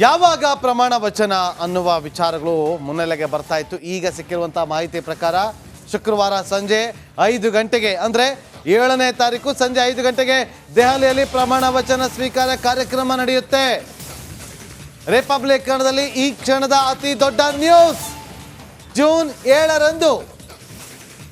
ಯಾವಾಗ ಪ್ರಮಾಣ ವಚನ ಅನ್ನುವ ವಿಚಾರಗಳು ಮುನ್ನೆಲೆಗೆ ಬರ್ತಾ ಇತ್ತು. ಈಗ ಸಿಕ್ಕಿರುವಂತಹ ಮಾಹಿತಿ ಪ್ರಕಾರ ಶುಕ್ರವಾರ ಸಂಜೆ 5 ಗಂಟೆಗೆ ಅಂದರೆ 7ನೇ ತಾರೀಕು ಸಂಜೆ 5 ಗಂಟೆಗೆ ದೆಹಲಿಯಲ್ಲಿ ಪ್ರಮಾಣ ವಚನ ಸ್ವೀಕಾರ ಕಾರ್ಯಕ್ರಮ ನಡೆಯುತ್ತೆ. ರಿಪಬ್ಲಿಕ್ ಕನ್ನಡದಲ್ಲಿ ಈ ಕ್ಷಣದ ಅತಿ ದೊಡ್ಡ ನ್ಯೂಸ್. ಜೂನ್ 7ರಂದು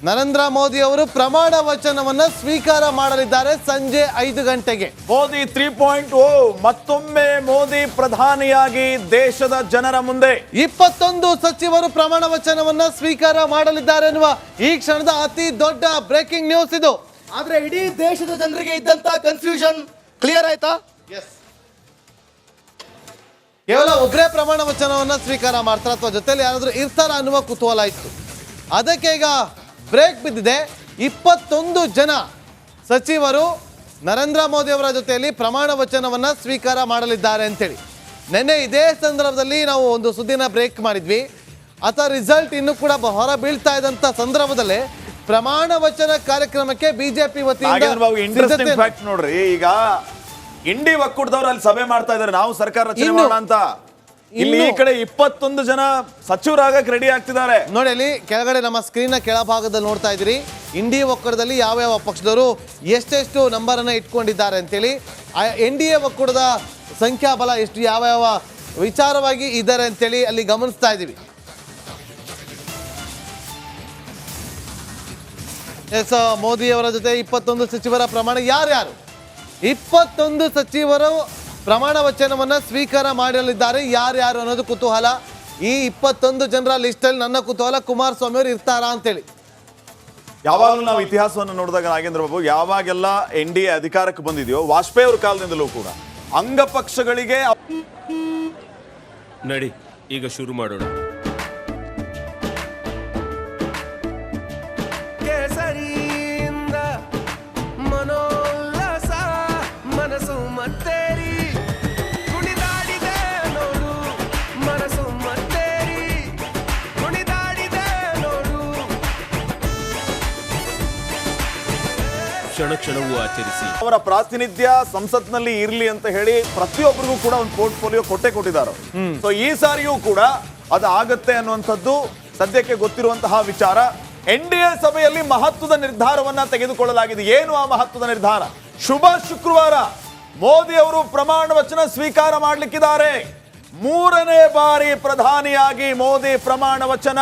ನರೇಂದ್ರ ಮೋದಿ ಅವರು ಪ್ರಮಾಣ ವಚನವನ್ನ ಸ್ವೀಕಾರ ಮಾಡಲಿದ್ದಾರೆ ಸಂಜೆ 5 ಗಂಟೆಗೆ. ಮೋದಿ 3.0 ಮತ್ತೊಮ್ಮೆ ಮೋದಿ ಪ್ರಧಾನಿಯಾಗಿ ದೇಶದ ಜನರ ಮುಂದೆ 21 ಸಚಿವರು ಪ್ರಮಾಣ ವಚನವನ್ನ ಸ್ವೀಕಾರ ಮಾಡಲಿದ್ದಾರೆ ಎನ್ನುವ ಈ ಕ್ಷಣದ ಅತಿ ದೊಡ್ಡ ಬ್ರೇಕಿಂಗ್ ನ್ಯೂಸ್ ಇದು. ಆದ್ರೆ ಇಡೀ ದೇಶದ ಜನರಿಗೆ ಇದ್ದಂತ ಕನ್ಫ್ಯೂಷನ್ ಕ್ಲಿಯರ್ ಆಯ್ತಾ? ಕೇವಲ ಒಬ್ಬರೇ ಪ್ರಮಾಣ ವಚನವನ್ನ ಸ್ವೀಕಾರ ಮಾಡ್ತಾರ ಅಥವಾ ಜೊತೆಲಿ ಯಾರಾದ್ರೂ ಇರ್ತಾರ ಅನ್ನುವ ಕುತೂಹಲ ಇತ್ತು. ಅದಕ್ಕೆ ಈಗ ಬ್ರೇಕ್ ಬಿದ್ದಿದೆ. 21 ಜನ ಸಚಿವರು ನರೇಂದ್ರ ಮೋದಿ ಅವರ ಜೊತೆಯಲ್ಲಿ ಪ್ರಮಾಣ ವಚನವನ್ನ ಸ್ವೀಕಾರ ಮಾಡಲಿದ್ದಾರೆ ಅಂತೇಳಿ ನಿನ್ನೆ ಇದೇ ಸಂದರ್ಭದಲ್ಲಿ ನಾವು ಒಂದು ಸುದ್ದಿನ ಬ್ರೇಕ್ ಮಾಡಿದ್ವಿ. ಅಥವಾ ರಿಸಲ್ಟ್ ಇನ್ನೂ ಕೂಡ ಹೊರ ಬೀಳ್ತಾ ಇದ್ದಂತ ಸಂದರ್ಭದಲ್ಲಿ ಪ್ರಮಾಣ ವಚನ ಕಾರ್ಯಕ್ರಮಕ್ಕೆ ಬಿಜೆಪಿ ವತಿಯಿಂದ ನೋಡ್ರಿ, ಈಗ ಇಂಡಿ ಒಕ್ಕೂಟದವ್ರು ಅಲ್ಲಿ ಸಭೆ ಮಾಡ್ತಾ ಇದಾರೆ, ನಾವು ಸರ್ಕಾರ ರಚನೆ ಮಾಡೋಣ ಅಂತ. ಇಲ್ಲಿ ಈ ಕಡೆ 21 ಜನ ಸಚಿವರಾಗಕ್ಕೆ ರೆಡಿ ಆಗ್ತಿದ್ದಾರೆ. ನೋಡಿ, ಅಲ್ಲಿ ಕೆಳಗಡೆ ನಮ್ಮ ಸ್ಕ್ರೀನ್ ನ ಕೆಳಭಾಗದಲ್ಲಿ ನೋಡ್ತಾ ಇದ್ದೀರಿ. ಇಂಡಿ ಒಕ್ಕೂಟದಲ್ಲಿ ಯಾವ ಪಕ್ಷದವರು ಎಷ್ಟೆಷ್ಟು ನಂಬರ್ ಅನ್ನ ಇಟ್ಕೊಂಡಿದ್ದಾರೆ ಅಂತೇಳಿ, ಎನ್ ಡಿ ಎ ಒಕ್ಕೂಟದ ಸಂಖ್ಯಾಬಲ ಎಷ್ಟು ಯಾವ ವಿಚಾರವಾಗಿ ಇದ್ದಾರೆ ಅಂತೇಳಿ ಅಲ್ಲಿ ಗಮನಿಸ್ತಾ ಇದ್ದೀವಿ. ಎಸ್, ಮೋದಿ ಅವರ ಜೊತೆ 21 ಸಚಿವರ ಪ್ರಮಾಣ ಯಾರ್ಯಾರು 21 ಸಚಿವರು ಪ್ರಮಾಣ ವಚನವನ್ನ ಸ್ವೀಕಾರ ಮಾಡಲಿದ್ದಾರೆ ಯಾರ್ಯಾರು ಅನ್ನೋದು ಕುತೂಹಲ. ಈ 21 ಜನರ ಲಿಸ್ಟ್ ಅಲ್ಲಿ ನನ್ನ ಕುತೂಹಲ, ಕುಮಾರಸ್ವಾಮಿ ಅವರು ಇರ್ತಾರಾ ಅಂತೇಳಿ. ಯಾವಾಗಲೂ ನಾವು ಇತಿಹಾಸವನ್ನು ನೋಡಿದಾಗ ನಾಗೇಂದ್ರ ಬಾಬು, ಯಾವಾಗೆಲ್ಲ ಎನ್ ಡಿ ಎ ಅಧಿಕಾರಕ್ಕೆ ಬಂದಿದೆಯೋ ವಾಜಪೇಯಿ ಅವ್ರ ಕಾಲದಿಂದಲೂ ಕೂಡ ಅಂಗಪಕ್ಷಗಳಿಗೆ ನಡಿ ಈಗ ಶುರು ಮಾಡೋಣ. ಕ್ಷಣ ಕ್ಷಣವೂ ಆಚರಿಸಿ ಅವರ ಪ್ರಾತಿನಿಧ್ಯ ಸಂಸತ್ನಲ್ಲಿ ಇರ್ಲಿ ಅಂತ ಹೇಳಿ ಪ್ರತಿಯೊಬ್ಬರಿಗೂ ಕೂಡ ಒಂದು ಪೋರ್ಟ್ಫೋಲಿಯೋ ಕೊಟ್ಟಿದ್ದಾರೆ. ಸೊ ಈ ಸಾರಿಯೂ ಕೂಡ ಅದು ಆಗತ್ತೆ ಅನ್ನುವಂಥದ್ದು ಸದ್ಯಕ್ಕೆ ಗೊತ್ತಿರುವಂತಹ ವಿಚಾರ. ಎನ್ ಡಿ ಎ ಸಭೆಯಲ್ಲಿ ಮಹತ್ವದ ನಿರ್ಧಾರವನ್ನ ತೆಗೆದುಕೊಳ್ಳಲಾಗಿದೆ. ಏನು ಆ ಮಹತ್ವದ ನಿರ್ಧಾರ? ಶುಭ ಶುಕ್ರವಾರ ಮೋದಿ ಅವರು ಪ್ರಮಾಣ ವಚನ ಸ್ವೀಕಾರ ಮಾಡಲಿಕ್ಕಿದ್ದಾರೆ. 3ನೇ ಬಾರಿ ಪ್ರಧಾನಿಯಾಗಿ ಮೋದಿ ಪ್ರಮಾಣ ವಚನ.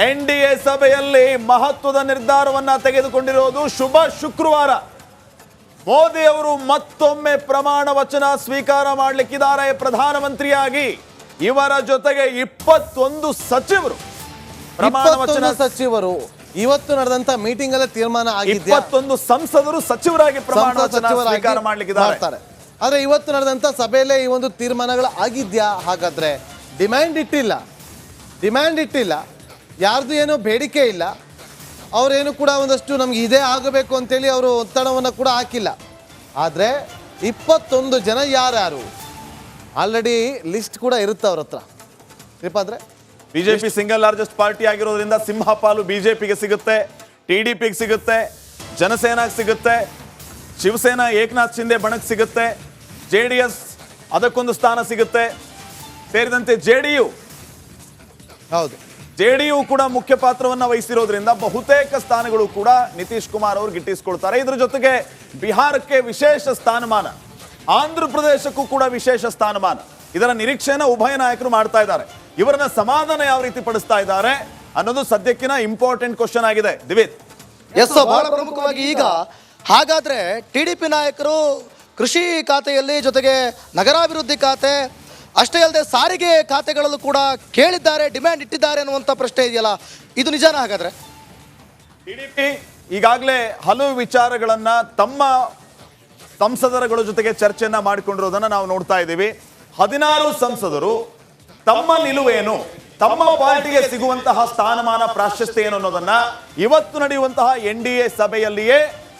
ಎನ್ ಡಿ ಎ ಸಭೆಯಲ್ಲಿ ಮಹತ್ವದ ನಿರ್ಧಾರವನ್ನ ತೆಗೆದುಕೊಂಡಿರೋದು ಶುಭ ಶುಕ್ರವಾರ. ಮೋದಿ ಅವರು ಮತ್ತೊಮ್ಮೆ ಪ್ರಮಾಣ ವಚನ ಸ್ವೀಕಾರ ಮಾಡಲಿಕ್ಕಿದ್ದಾರೆ ಪ್ರಧಾನಮಂತ್ರಿಯಾಗಿ. ಇವರ ಜೊತೆಗೆ 21 ಸಚಿವರು ಪ್ರಮಾಣ ವಚನ ಸಚಿವರು ಇವತ್ತು ನಡೆದಂತ ಮೀಟಿಂಗ್ ಅಲ್ಲಿ ತೀರ್ಮಾನ ಆಗಿದೆ. 21 ಸಂಸದರು ಸಚಿವರಾಗಿ ಪ್ರಮಾಣ ವಚನ ಸ್ವೀಕಾರ ಮಾಡಲಿಕ್ಕಿದ್ದಾರೆ. ಆದ್ರೆ ಇವತ್ತು ನಡೆದಂತ ಸಭೆಯಲ್ಲೇ ಈ ಒಂದು ತೀರ್ಮಾನಗಳು ಆಗಿದ್ಯಾ? ಹಾಗಾದ್ರೆ ಡಿಮ್ಯಾಂಡ್ ಇಟ್ಟಿಲ್ಲ, ಯಾರ್ದು ಏನೋ ಬೇಡಿಕೆ ಇಲ್ಲ, ಅವರೇನು ಕೂಡ ಒಂದಷ್ಟು ನಮ್ಗೆ ಇದೇ ಆಗಬೇಕು ಅಂತೇಳಿ ಅವರು ಒತ್ತಡವನ್ನು ಕೂಡ ಹಾಕಿಲ್ಲ. ಆದರೆ 21 ಜನ ಯಾರ್ಯಾರು ಆಲ್ರೆಡಿ ಲಿಸ್ಟ್ ಕೂಡ ಇರುತ್ತೆ ಅವ್ರ ಹತ್ರ. ಶ್ರೀಪಾದ್ರೆ, ಬಿಜೆಪಿ ಸಿಂಗಲ್ ಲಾರ್ಜೆಸ್ಟ್ ಪಾರ್ಟಿ ಆಗಿರೋದ್ರಿಂದ ಸಿಂಹಪಾಲು ಬಿಜೆಪಿಗೆ ಸಿಗುತ್ತೆ, ಟಿಡಿಪಿಗೆ ಸಿಗುತ್ತೆ, ಜನಸೇನಾಗೆ ಸಿಗುತ್ತೆ, ಶಿವಸೇನಾ ಏಕನಾಥ್ ಶಿಂದೆ ಬಣಕ್ಕೆ ಸಿಗುತ್ತೆ, JDS ಅದಕ್ಕೊಂದು ಸ್ಥಾನ ಸಿಗುತ್ತೆ, ಸೇರಿದಂತೆ ಜೆಡಿಯು ಕೂಡ ಮುಖ್ಯ ಪಾತ್ರವನ್ನ ವಹಿಸಿರೋದ್ರಿಂದ ಬಹುತೇಕ ಸ್ಥಾನಗಳು ಕೂಡ ನಿತೀಶ್ ಕುಮಾರ್ ಅವರು ಗಿಟ್ಟಿಸಿಕೊಳ್ತಾರೆ. ಇದರ ಜೊತೆಗೆ ಬಿಹಾರಕ್ಕೆ ವಿಶೇಷ ಸ್ಥಾನಮಾನ, ಆಂಧ್ರ ಪ್ರದೇಶಕ್ಕೂ ಕೂಡ ವಿಶೇಷ ಸ್ಥಾನಮಾನ. ಇದರ ನಿರೀಕ್ಷೆನ ಉಭಯ ನಾಯಕರು ಮಾಡ್ತಾ ಇದ್ದಾರೆ. ಇವರನ್ನ ಸಮಾಧಾನ ಯಾವ ರೀತಿ ಪಡಿಸ್ತಾ ಇದ್ದಾರೆ ಅನ್ನೋದು ಸದ್ಯಕ್ಕಿನ ಇಂಪಾರ್ಟೆಂಟ್ ಕ್ವಶನ್ ಆಗಿದೆ. ದಿವಿತ್, ಎಸ್, ಬಹಳ ಪ್ರಮುಖವಾಗಿ ಈಗ ಹಾಗಾದ್ರೆ ಟಿಡಿಪಿ ನಾಯಕರು ಕೃಷಿ ಖಾತೆಯಲ್ಲಿ ಜೊತೆಗೆ ನಗರಾಭಿವೃದ್ಧಿ ಖಾತೆ ಅಷ್ಟೇ ಅಲ್ಲದೆ ಸಾರಿಗೆ ಖಾತೆಗಳಲ್ಲೂ ಕೂಡ ಕೇಳಿದ್ದಾರೆ, ಡಿಮ್ಯಾಂಡ್ ಇಟ್ಟಿದ್ದಾರೆ ಅನ್ನುವಂಥ ಪ್ರಶ್ನೆ ಇದೆಯಲ್ಲ, ಇದು ನಿಜಾನ? ಹಾಗಾದ್ರೆ ಟಿಡಿಪಿ ಈಗಾಗಲೇ ಹಲವು ವಿಚಾರಗಳನ್ನ ತಮ್ಮ ಸಂಸದರುಗಳ ಜೊತೆಗೆ ಚರ್ಚೆಯನ್ನ ಮಾಡಿಕೊಂಡಿರೋದನ್ನ ನಾವು ನೋಡ್ತಾ ಇದ್ದೀವಿ. 16 ಸಂಸದರು ತಮ್ಮ ನಿಲುವೇನು, ತಮ್ಮ ಪಾರ್ಟಿಗೆ ಸಿಗುವಂತಹ ಸ್ಥಾನಮಾನ ಪ್ರಾಶಸ್ತ್ಯ ಏನು ಅನ್ನೋದನ್ನ ಇವತ್ತು ನಡೆಯುವಂತಹ NDA ಸಭೆಯಲ್ಲಿಯೇ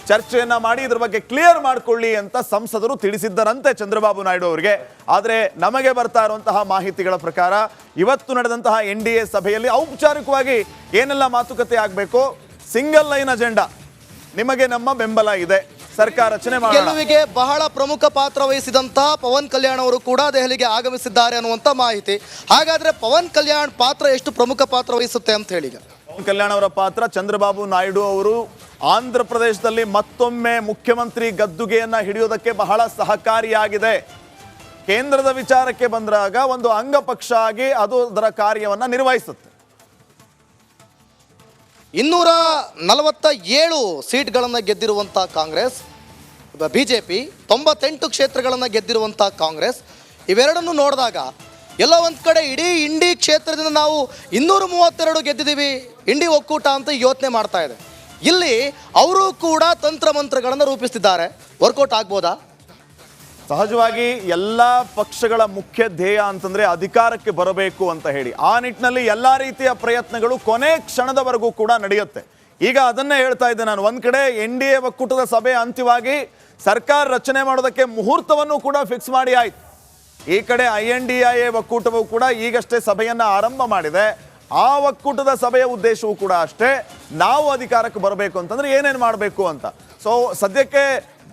ಚರ್ಚೆಯನ್ನ ಮಾಡಿ ಇದ್ರ ಬಗ್ಗೆ ಕ್ಲಿಯರ್ ಮಾಡ್ಕೊಳ್ಳಿ ಅಂತ ಸಂಸದರು ತಿಳಿಸಿದ್ದರಂತೆ ಚಂದ್ರಬಾಬು ನಾಯ್ಡು ಅವರಿಗೆ. ಆದರೆ ನಮಗೆ ಬರ್ತಾ ಇರುವಂತಹ ಮಾಹಿತಿಗಳ ಪ್ರಕಾರ ಇವತ್ತು ನಡೆದಂತಹ NDA ಸಭೆಯಲ್ಲಿ ಔಪಚಾರಿಕವಾಗಿ ಏನೆಲ್ಲ ಮಾತುಕತೆ ಆಗಬೇಕು, ಸಿಂಗಲ್ ಲೈನ್ ಅಜೆಂಡಾ, ನಿಮಗೆ ನಮ್ಮ ಬೆಂಬಲ ಇದೆ, ಸರ್ಕಾರ ರಚನೆ ಮಾಡೋಣ. ಗೆಲುವಿಗೆ ಬಹಳ ಪ್ರಮುಖ ಪಾತ್ರ ವಹಿಸಿದಂತಹ ಪವನ್ ಕಲ್ಯಾಣ್ ಅವರು ಕೂಡ ದೆಹಲಿಗೆ ಆಗಮಿಸಿದ್ದಾರೆ ಅನ್ನುವಂಥ ಮಾಹಿತಿ. ಹಾಗಾದ್ರೆ ಪವನ್ ಕಲ್ಯಾಣ್ ಪಾತ್ರ ಎಷ್ಟು ಪ್ರಮುಖ ಪಾತ್ರ ವಹಿಸುತ್ತೆ ಅಂತ ಹೇಳಿ, ಪವನ್ ಕಲ್ಯಾಣ್ ಅವರ ಪಾತ್ರ, ಚಂದ್ರಬಾಬು ನಾಯ್ಡು ಅವರು ಆಂಧ್ರ ಪ್ರದೇಶದಲ್ಲಿ ಮತ್ತೊಮ್ಮೆ ಮುಖ್ಯಮಂತ್ರಿ ಗದ್ದುಗೆಯನ್ನ ಹಿಡಿಯೋದಕ್ಕೆ ಬಹಳ ಸಹಕಾರಿಯಾಗಿದೆ. ಕೇಂದ್ರದ ವಿಚಾರಕ್ಕೆ ಬಂದಾಗ ಒಂದು ಅಂಗಪಕ್ಷ ಆಗಿ ಅದು ಅದರ ಕಾರ್ಯವನ್ನ ನಿರ್ವಹಿಸುತ್ತೆ. 247 ಸೀಟ್ಗಳನ್ನು ಗೆದ್ದಿರುವಂಥ ಕಾಂಗ್ರೆಸ್, ಬಿಜೆಪಿ 98 ಕ್ಷೇತ್ರಗಳನ್ನು ಗೆದ್ದಿರುವಂಥ ಕಾಂಗ್ರೆಸ್, ಇವೆರಡನ್ನು ನೋಡಿದಾಗ ಎಲ್ಲ ಒಂದು ಕಡೆ ಇಡೀ ಇಂಡಿ ಕ್ಷೇತ್ರದಿಂದ ನಾವು 232 ಗೆದ್ದಿದ್ದೀವಿ ಇಂಡಿ ಒಕ್ಕೂಟ ಅಂತ ಯೋಚನೆ ಮಾಡ್ತಾ ಇದೆ. ಇಲ್ಲಿ ಅವರು ಕೂಡ ತಂತ್ರಮಂತ್ರಗಳನ್ನು ರೂಪಿಸ್ತಿದ್ದಾರೆ. ವರ್ಕೌಟ್ ಆಗ್ಬೋದಾ? ಸಹಜವಾಗಿ ಎಲ್ಲಾ ಪಕ್ಷಗಳ ಮುಖ್ಯ ಧ್ಯೇಯ ಅಂತಂದ್ರೆ ಅಧಿಕಾರಕ್ಕೆ ಬರಬೇಕು ಅಂತ ಹೇಳಿ, ಆ ನಿಟ್ಟಿನಲ್ಲಿ ಎಲ್ಲಾ ರೀತಿಯ ಪ್ರಯತ್ನಗಳು ಕೊನೆ ಕ್ಷಣದವರೆಗೂ ಕೂಡ ನಡೆಯುತ್ತೆ. ಈಗ ಅದನ್ನೇ ಹೇಳ್ತಾ ಇದ್ದೆ ನಾನು. ಒಂದ್ ಕಡೆ NDA ಒಕ್ಕೂಟದ ಸಭೆ ಅಂತಿಮವಾಗಿ ಸರ್ಕಾರ ರಚನೆ ಮಾಡೋದಕ್ಕೆ ಮುಹೂರ್ತವನ್ನು ಕೂಡ ಫಿಕ್ಸ್ ಮಾಡಿ ಆಯ್ತು. ಈ ಕಡೆ INDIA ಒಕ್ಕೂಟವು ಕೂಡ ಈಗಷ್ಟೇ ಸಭೆಯನ್ನ ಆರಂಭ ಮಾಡಿದೆ. ಆ ಒಕ್ಕೂಟದ ಸಭೆಯ ಉದ್ದೇಶವೂ ಕೂಡ ಅಷ್ಟೇ, ನಾವು ಅಧಿಕಾರಕ್ಕೆ ಬರಬೇಕು ಅಂತಂದ್ರೆ ಏನೇನು ಮಾಡಬೇಕು ಅಂತ. ಸೊ ಸದ್ಯಕ್ಕೆ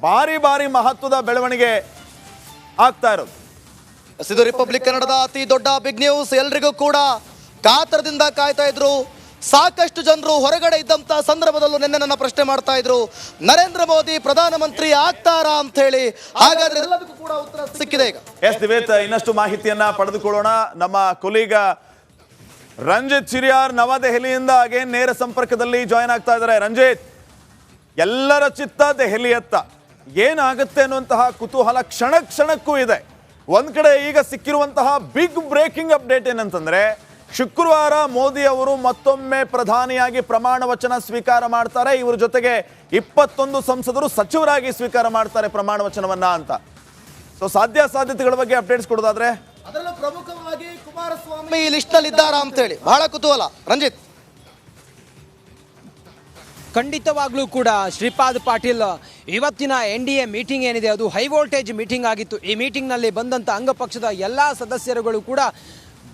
ಭಾರಿ ಮಹತ್ವದ ಬೆಳವಣಿಗೆ ಆಗ್ತಾ ಇರೋದು. ಇದು ರಿಪಬ್ಲಿಕ್ ಕನ್ನಡದ ಅತಿ ದೊಡ್ಡ ಬಿಗ್ ನ್ಯೂಸ್. ಎಲ್ರಿಗೂ ಕೂಡ ಕಾತರದಿಂದ ಕಾಯ್ತಾ ಇದ್ರು. ಸಾಕಷ್ಟು ಜನರು ಹೊರಗಡೆ ಇದ್ದಂತ ಸಂದರ್ಭದಲ್ಲೂ ನಿನ್ನೆ ನನ್ನ ಪ್ರಶ್ನೆ ಮಾಡ್ತಾ ಇದ್ರು, ನರೇಂದ್ರ ಮೋದಿ ಪ್ರಧಾನಮಂತ್ರಿ ಆಗ್ತಾರಾ ಅಂತ ಹೇಳಿ. ಹಾಗಾದ್ರೆ ಎಲ್ಲದಕ್ಕೂ ಕೂಡ ಉತ್ತರ ಸಿಕ್ಕಿದೆ ಈಗ. ಎಸ್ ದಿವೇತ್, ಇನ್ನಷ್ಟು ಮಾಹಿತಿಯನ್ನ ಪಡೆದುಕೊಳ್ಳೋಣ. ನಮ್ಮ ಕೊಲೀಗ ರಂಜಿತ್ ಚಿರಿಯಾರ್ ನವದೆಹಲಿಯಿಂದ ಅಗೇನ್ ನೇರ ಸಂಪರ್ಕದಲ್ಲಿ ಜಾಯಿನ್ ಆಗ್ತಾ ಇದ್ದಾರೆ. ರಂಜಿತ್, ಎಲ್ಲರ ಚಿತ್ತ ದೆಹಲಿಯತ್ತ, ಏನಾಗುತ್ತೆ ಅನ್ನುವಂತಹ ಕುತೂಹಲ ಕ್ಷಣ ಕ್ಷಣಕ್ಕೂ ಇದೆ. ಒಂದ್ ಕಡೆ ಈಗ ಸಿಕ್ಕಿರುವಂತಹ ಬಿಗ್ ಬ್ರೇಕಿಂಗ್ ಅಪ್ಡೇಟ್ ಏನಂತಂದ್ರೆ, ಶುಕ್ರವಾರ ಮೋದಿ ಅವರು ಮತ್ತೊಮ್ಮೆ ಪ್ರಧಾನಿಯಾಗಿ ಪ್ರಮಾಣ ವಚನ ಸ್ವೀಕಾರ ಮಾಡ್ತಾರೆ. ಇವ್ರ ಜೊತೆಗೆ 21 ಸಂಸದರು ಸಚಿವರಾಗಿ ಸ್ವೀಕಾರ ಮಾಡ್ತಾರೆ ಪ್ರಮಾಣ ವಚನವನ್ನ ಅಂತ. ಸೊ ಸಾಧ್ಯತೆಗಳ ಬಗ್ಗೆ ಅಪ್ಡೇಟ್ಸ್ ಕೊಡೋದಾದ್ರೆ, ಅದರಲ್ಲೂ ಪ್ರಮುಖವಾಗಿ ಕುಮಾರಸ್ವಾಮಿ ಈ ಲಿಸ್ಟ್ ನಲ್ಲಿ ಇದ್ದಾರಾ ಅಂತ ಹೇಳಿ ಬಹಳ ಕುತೂಹಲ. ರಂಜಿತ್, ಖಂಡಿತವಾಗ್ಲೂ ಕೂಡ ಶ್ರೀಪಾದ್ ಪಾಟೀಲ್, ಇವತ್ತಿನ NDA ಮೀಟಿಂಗ್ ಏನಿದೆ ಅದು ಹೈ ವೋಲ್ಟೇಜ್ ಮೀಟಿಂಗ್ ಆಗಿತ್ತು. ಈ ಮೀಟಿಂಗ್ನಲ್ಲಿ ಬಂದಂಥ ಅಂಗಪಕ್ಷದ ಎಲ್ಲ ಸದಸ್ಯರುಗಳು ಕೂಡ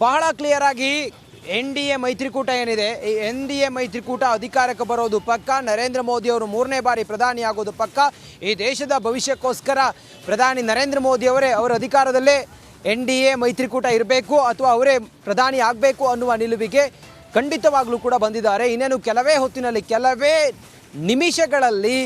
ಬಹಳ ಕ್ಲಿಯರ್ ಆಗಿ NDA ಮೈತ್ರಿಕೂಟ ಏನಿದೆ, ಈ NDA ಮೈತ್ರಿಕೂಟ ಅಧಿಕಾರಕ್ಕೆ ಬರೋದು ಪಕ್ಕ, ನರೇಂದ್ರ ಮೋದಿ ಅವರು 3ನೇ ಬಾರಿ ಪ್ರಧಾನಿ ಆಗೋದು ಪಕ್ಕ, ಈ ದೇಶದ ಭವಿಷ್ಯಕ್ಕೋಸ್ಕರ ಪ್ರಧಾನಿ ನರೇಂದ್ರ ಮೋದಿ ಅವರೇ ಅವರ ಅಧಿಕಾರದಲ್ಲೇ NDA ಮೈತ್ರಿಕೂಟ ಇರಬೇಕು ಅಥವಾ ಅವರೇ ಪ್ರಧಾನಿ ಆಗಬೇಕು ಅನ್ನುವ ನಿಲುವಿಗೆ ಖಂಡಿತವಾಗ್ಲೂ ಕೂಡ ಬಂದಿದ್ದಾರೆ. ಇನ್ನೇನು ಕೆಲವೇ ಹೊತ್ತಿನಲ್ಲಿ, ಕೆಲವೇ ನಿಮಿಷಗಳಲ್ಲಿ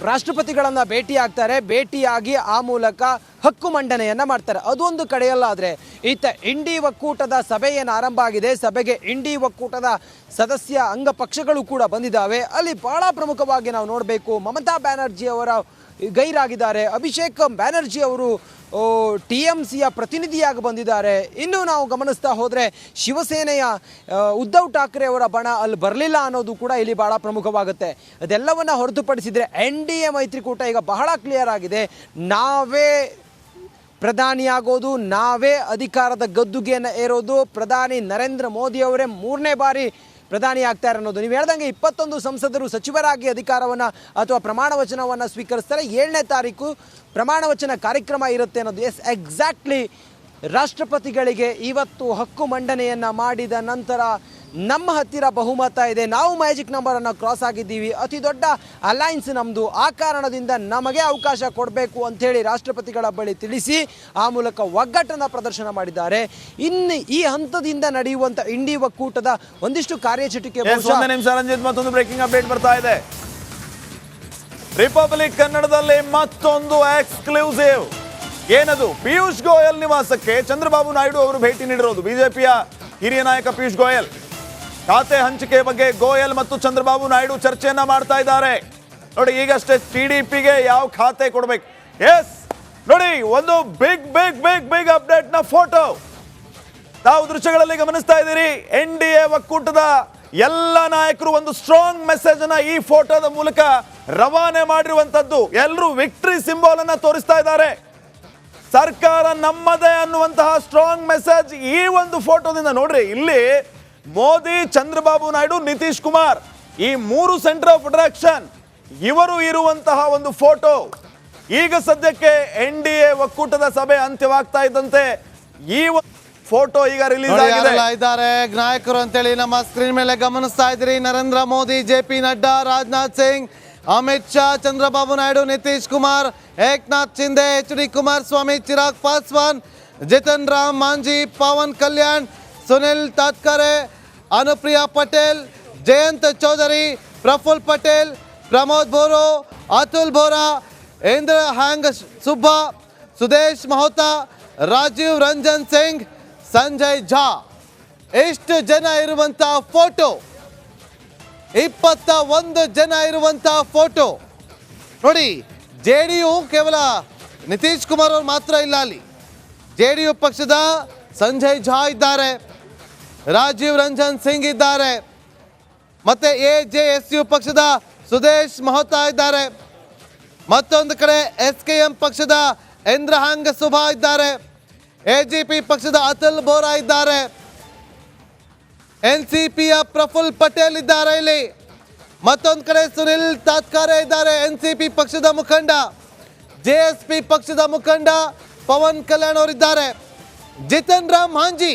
ರಾಷ್ಟ್ರಪತಿಗಳನ್ನು ಭೇಟಿಯಾಗ್ತಾರೆ. ಭೇಟಿಯಾಗಿ ಆ ಮೂಲಕ ಹಕ್ಕು ಮಂಡನೆಯನ್ನು ಮಾಡ್ತಾರೆ. ಅದೊಂದು ಕಡೆಯಲ್ಲಾದರೆ ಈತ ಇಂಡಿ ಒಕ್ಕೂಟದ ಸಭೆ ಏನು ಆರಂಭ ಆಗಿದೆ, ಸಭೆಗೆ ಇಂಡಿ ಒಕ್ಕೂಟದ ಸದಸ್ಯ ಅಂಗಪಕ್ಷಗಳು ಕೂಡ ಬಂದಿದ್ದಾವೆ. ಅಲ್ಲಿ ಬಹಳ ಪ್ರಮುಖವಾಗಿ ನಾವು ನೋಡಬೇಕು, ಮಮತಾ ಬ್ಯಾನರ್ಜಿ ಅವರ ಗೈರಾಗಿದ್ದಾರೆ. ಅಭಿಷೇಕ್ ಬ್ಯಾನರ್ಜಿ ಅವರು TMCಯ ಪ್ರತಿನಿಧಿಯಾಗಿ ಬಂದಿದ್ದಾರೆ. ಇನ್ನು ನಾವು ಗಮನಿಸ್ತಾ ಹೋದರೆ ಶಿವಸೇನೆಯ ಉದ್ಧವ್ ಠಾಕ್ರೆ ಅವರ ಬಣ ಅಲ್ಲಿ ಬರಲಿಲ್ಲ ಅನ್ನೋದು ಕೂಡ ಇಲ್ಲಿ ಬಹಳ ಪ್ರಮುಖವಾಗುತ್ತೆ. ಅದೆಲ್ಲವನ್ನು ಹೊರತುಪಡಿಸಿದರೆ NDA ಮೈತ್ರಿಕೂಟ ಈಗ ಬಹಳ ಕ್ಲಿಯರ್ ಆಗಿದೆ. ನಾವೇ ಪ್ರಧಾನಿಯಾಗೋದು, ನಾವೇ ಅಧಿಕಾರದ ಗದ್ದುಗೆಯನ್ನು ಏರೋದು, ಪ್ರಧಾನಿ ನರೇಂದ್ರ ಮೋದಿ ಅವರೇ 3ನೇ ಬಾರಿ ಪ್ರಧಾನಿ ಆಗ್ತಾರೆ ಅನ್ನೋದು. ನೀವು ಹೇಳ್ದಂಗೆ 21 ಸಂಸದರು ಸಚಿವರಾಗಿ ಅಧಿಕಾರವನ್ನು ಅಥವಾ ಪ್ರಮಾಣ ವಚನವನ್ನು ಸ್ವೀಕರಿಸ್ತಾರೆ. 7ನೇ ತಾರೀಕು ಪ್ರಮಾಣ ವಚನ ಕಾರ್ಯಕ್ರಮ ಇರುತ್ತೆ ಅನ್ನೋದು. S, exactly. ರಾಷ್ಟ್ರಪತಿಗಳಿಗೆ ಇವತ್ತು ಹಕ್ಕು ಮಂಡನೆಯನ್ನು ಮಾಡಿದ ನಂತರ ನಮ್ಮ ಹತ್ತಿರ ಬಹುಮತ ಇದೆ, ನಾವು ಮ್ಯಾಜಿಕ್ ನಂಬರನ್ನು ಕ್ರಾಸ್ ಆಗಿದ್ದೀವಿ, ಅತಿ ದೊಡ್ಡ ಅಲೈನ್ಸ್ ನಮ್ಮದು, ಆ ಕಾರಣದಿಂದ ನಮಗೆ ಅವಕಾಶ ಕೊಡಬೇಕು ಅಂಥೇಳಿ ರಾಷ್ಟ್ರಪತಿಗಳ ಬಳಿ ತಿಳಿಸಿ ಆ ಮೂಲಕ ಒಗ್ಗಟ್ಟನ್ನು ಪ್ರದರ್ಶನ ಮಾಡಿದ್ದಾರೆ. ಇನ್ನು ಈ ಹಂತದಿಂದ ನಡೆಯುವಂಥ ಇಂಡಿ ಒಕ್ಕೂಟದ ಒಂದಿಷ್ಟು ಕಾರ್ಯಚಟುವಟಿಕೆ. ರಂಜಿತ್, ಮತ್ತೊಂದು ಬ್ರೇಕಿಂಗ್ ಅಪ್ಡೇಟ್ ಬರ್ತಾ ಇದೆ. ರಿಪಬ್ಲಿಕ್ ಕನ್ನಡದಲ್ಲಿ ಮತ್ತೊಂದು ಎಕ್ಸ್ಕ್ಲೂಸಿವ್. ಏನದು? ಪಿಯೂಷ್ ಗೋಯಲ್ ನಿವಾಸಕ್ಕೆ ಚಂದ್ರಬಾಬು ನಾಯ್ಡು ಅವರು ಭೇಟಿ ನೀಡಿರೋದು. ಬಿಜೆಪಿಯ ಹಿರಿಯ ನಾಯಕ ಪಿಯೂಷ್ ಗೋಯಲ್ ಖಾತೆ ಹಂಚಿಕೆ ಬಗ್ಗೆ ಗೋಯಲ್ ಮತ್ತು ಚಂದ್ರಬಾಬು ನಾಯ್ಡು ಚರ್ಚೆಯನ್ನ ಮಾಡ್ತಾ ಇದ್ದಾರೆ. ನೋಡಿ, ಈಗಷ್ಟೇ TDPಗೆ ಯಾವ ಖಾತೆ ಕೊಡ್ಬೇಕು. ಎಸ್ ನೋಡಿ, ಒಂದು ಬಿಗ್ ಅಪ್ಡೇಟ್ ನ ಫೋಟೋ ತಾವು ದೃಶ್ಯಗಳಲ್ಲಿ ಗಮನಿಸ್ತಾ ಇದ್ದೀರಿ. NDA ಒಕ್ಕೂಟದ ಎಲ್ಲ ನಾಯಕರು ಒಂದು ಸ್ಟ್ರಾಂಗ್ ಮೆಸೇಜ್ ಅನ್ನ ಈ ಫೋಟೋದ ಮೂಲಕ ರವಾನೆ ಮಾಡಿರುವಂತದ್ದು. ಎಲ್ಲರೂ ವಿಕ್ಟರಿ ಸಿಂಬಲ್ ಅನ್ನ ತೋರಿಸ್ತಾ ಇದ್ದಾರೆ. ಸರ್ಕಾರ ನಮ್ಮದೇ ಅನ್ನುವಂತಹ ಸ್ಟ್ರಾಂಗ್ ಮೆಸೇಜ್ ಈ ಒಂದು ಫೋಟೋದಿಂದ. ನೋಡ್ರಿ, ಇಲ್ಲಿ ಮೋದಿ, ಚಂದ್ರಬಾಬು ನಾಯ್ಡು, ನಿತೀಶ್ ಕುಮಾರ್, ಈ 3 ಸೆಂಟರ್ ಆಫ್ ಅಟ್ರಾಕ್ಷನ್ ಇವರು ಇರುವಂತಹ ಒಂದು ಫೋಟೋ. ಈಗ ಸದ್ಯಕ್ಕೆ NDA ಒಕ್ಕೂಟದ ಸಭೆ ಅಂತ್ಯವಾಗ್ತಾ ಇದ್ದಂತೆ ಈ ಫೋಟೋ ಈಗ ರಿಲೀಸ್ ಇದ್ದಾರೆ ನಾಯಕರು ಅಂತೇಳಿ ನಮ್ಮ ಸ್ಕ್ರೀನ್ ಮೇಲೆ ಗಮನಿಸ್ತಾ ಇದ್ದೀರಿ. ನರೇಂದ್ರ ಮೋದಿ, JP ನಡ್ಡಾ, ರಾಜನಾಥ್ ಸಿಂಗ್, अमित शाह, चंद्रबाबू नायडू, नीतीश कुमार, एकनाथ शिंदे, HD कुमारस्वामी, चिराग पासवान, जितन राम मांझी, पवन कल्याण, सुनील तटकरे, अनुप्रिया पटेल, जयंत चौधरी, प्रफुल्ल पटेल, प्रमोद बोरो, अतुल बोरा, इंद्र हैंग सुब्बा, सुदेश महोता, राजीव रंजन सिंह, संजय झा ಎಷ್ಟು ಜನ ಇರುವಂತ ಫೋಟೋ 21 ಜನ ಇರುವಂತ ಫೋಟೋ ನೋಡಿ. JDU ಕೇವಲ ನಿತೀಶ್ ಕುಮಾರ್ ಅವರು ಮಾತ್ರ ಇಲ್ಲ ಅಲ್ಲಿ. JDU ಪಕ್ಷದ ಸಂಜಯ್ ಝಾ ಇದ್ದಾರೆ, ರಾಜೀವ್ ರಂಜನ್ ಸಿಂಗ್ ಇದ್ದಾರೆ, ಮತ್ತೆ AJSU ಪಕ್ಷದ ಸುದೇಶ್ ಮಹೋತಾ ಇದ್ದಾರೆ, ಮತ್ತೊಂದು ಕಡೆ SKM ಪಕ್ಷದ ಇಂದ್ರಹಾಂಗ ಸುಭಾ ಇದ್ದಾರೆ, AGP ಪಕ್ಷದ ಅತುಲ್ ಬೋರಾ ಇದ್ದಾರೆ, NCPಯ ಪ್ರಫುಲ್ ಪಟೇಲ್ ಇದ್ದಾರೆ ಇಲ್ಲಿ, ಮತ್ತೊಂದು ಕಡೆ ಸುನಿಲ್ ತಾತ್ಕಾರೆ ಇದ್ದಾರೆ, NCP ಪಕ್ಷದ ಮುಖಂಡ, JSP ಪಕ್ಷದ ಮುಖಂಡ ಪವನ್ ಕಲ್ಯಾಣ್ ಅವರಿದ್ದಾರೆ, ಜಿತನ್ ರಾಮ್ ಮಾಂಜಿ